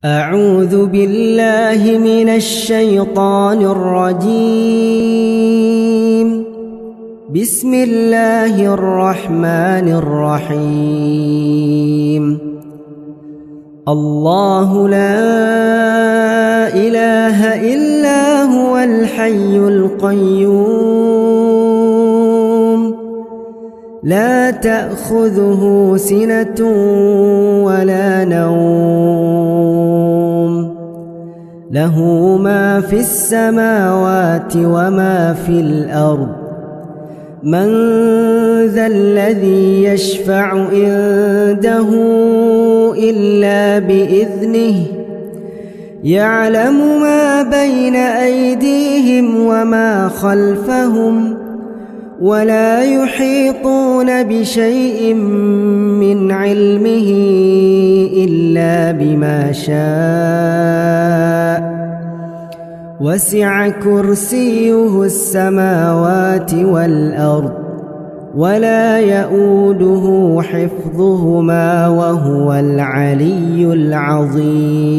أعوذ بالله من الشيطان الرجيم. بسم الله الرحمن الرحيم. الله لا إله إلا هو الحي القيوم لا تأخذه سنة ولا نوم له ما في السماوات وما في الأرض من ذا الذي يشفع عنده إلا بإذنه يعلم ما بين أيديهم وما خلفهم ولا يحيطون بشيء من علمه إلا بما شاء وسع كرسيه السماوات والأرض ولا يؤوده حفظهما وهو العلي العظيم.